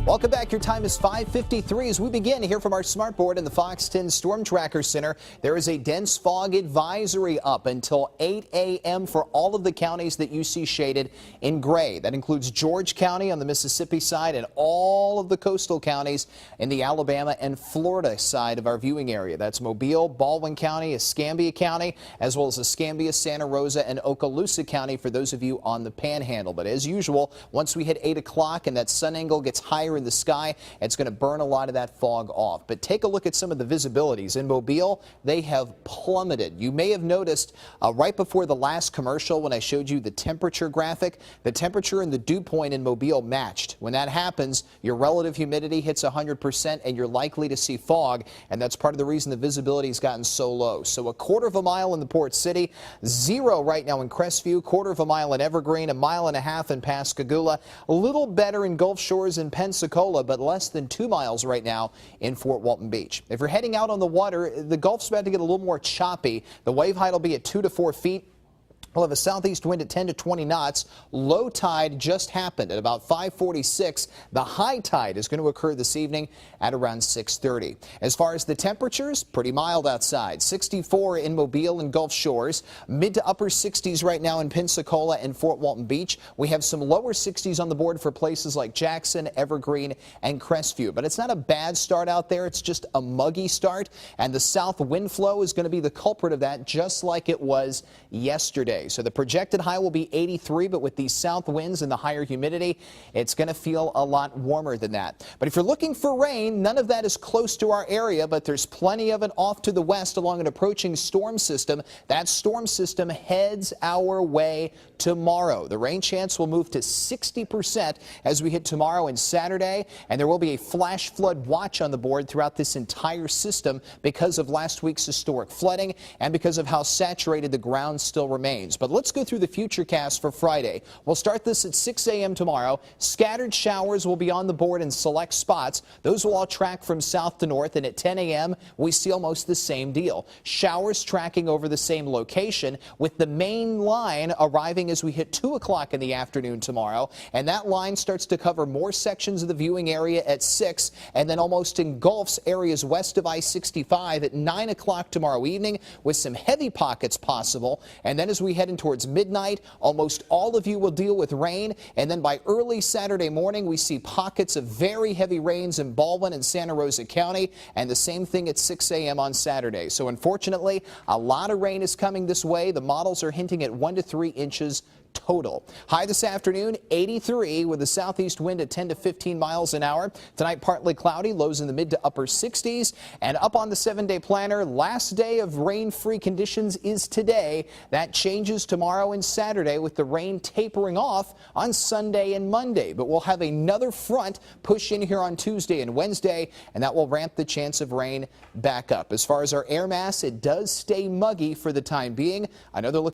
Welcome back. Your time is 5:53 as we begin here from our smart board in the Fox 10 Storm Tracker Center. There is a dense fog advisory up until 8 a.m. for all of the counties that you see shaded in gray. That includes George County on the Mississippi side and all of the coastal counties in the Alabama and Florida side of our viewing area. That's Mobile, Baldwin County, Escambia County, as well as Escambia, Santa Rosa, and Okaloosa County for those of you on the Panhandle. But as usual, once we hit 8 o'clock and that sun angle gets higher in the sky, it's going to burn a lot of that fog off. But take a look at some of the visibilities. In Mobile, they have plummeted. You may have noticed right before the last commercial when I showed you the temperature graphic, the temperature and the dew point in Mobile matched. When that happens, your relative humidity hits 100% and you're likely to see fog, and that's part of the reason the visibility has gotten so low. So a quarter of a mile in the Port City, 0 right now in Crestview, quarter of a mile in Evergreen, a mile and a half in Pascagoula, a little better in Gulf Shores and Pensacola, but less than 2 miles right now in Fort Walton Beach. If you're heading out on the water, the Gulf's about to get a little more choppy. The wave height will be at 2 to 4 feet. We'll have a southeast wind at 10 to 20 knots. Low tide just happened at about 5:46. The high tide is going to occur this evening at around 6:30. As far as the temperatures, pretty mild outside. 64 in Mobile and Gulf Shores. Mid to upper 60s right now in Pensacola and Fort Walton Beach. We have some lower 60s on the board for places like Jackson, Evergreen, and Crestview. But it's not a bad start out there. It's just a muggy start. And the south wind flow is going to be the culprit of that, just like it was yesterday. So the projected high will be 83, but with these south winds and the higher humidity, it's going to feel a lot warmer than that. But if you're looking for rain, none of that is close to our area, but there's plenty of it off to the west along an approaching storm system. That storm system heads our way tomorrow. The rain chance will move to 60% as we hit tomorrow and Saturday, and there will be a flash flood watch on the board throughout this entire system because of last week's historic flooding and because of how saturated the ground still remains. But let's go through the futurecast for Friday. We'll start this at 6 a.m. tomorrow. Scattered showers will be on the board in select spots. Those will all track from south to north, and at 10 a.m. we see almost the same deal. Showers tracking over the same location, with the main line arriving as we hit 2 o'clock in the afternoon tomorrow, and that line starts to cover more sections of the viewing area at 6, and then almost engulfs areas west of I-65 at 9 o'clock tomorrow evening, with some heavy pockets possible. And then as we head in towards midnight, almost all of you will deal with rain, and then by early Saturday morning we see pockets of very heavy rains in Baldwin and Santa Rosa County, and the same thing at 6 a.m. on Saturday. So unfortunately, a lot of rain is coming this way. The models are hinting at 1 to 3 inches total. High this afternoon, 83, with a southeast wind at 10 to 15 miles an hour. Tonight, partly cloudy, lows in the mid to upper 60s. And up on the 7-day planner, last day of rain-free conditions is today. That changes tomorrow and Saturday, with the rain tapering off on Sunday and Monday. But we'll have another front push in here on Tuesday and Wednesday, and that will ramp the chance of rain back up. As far as our air mass, it does stay muggy for the time being. I know they're looking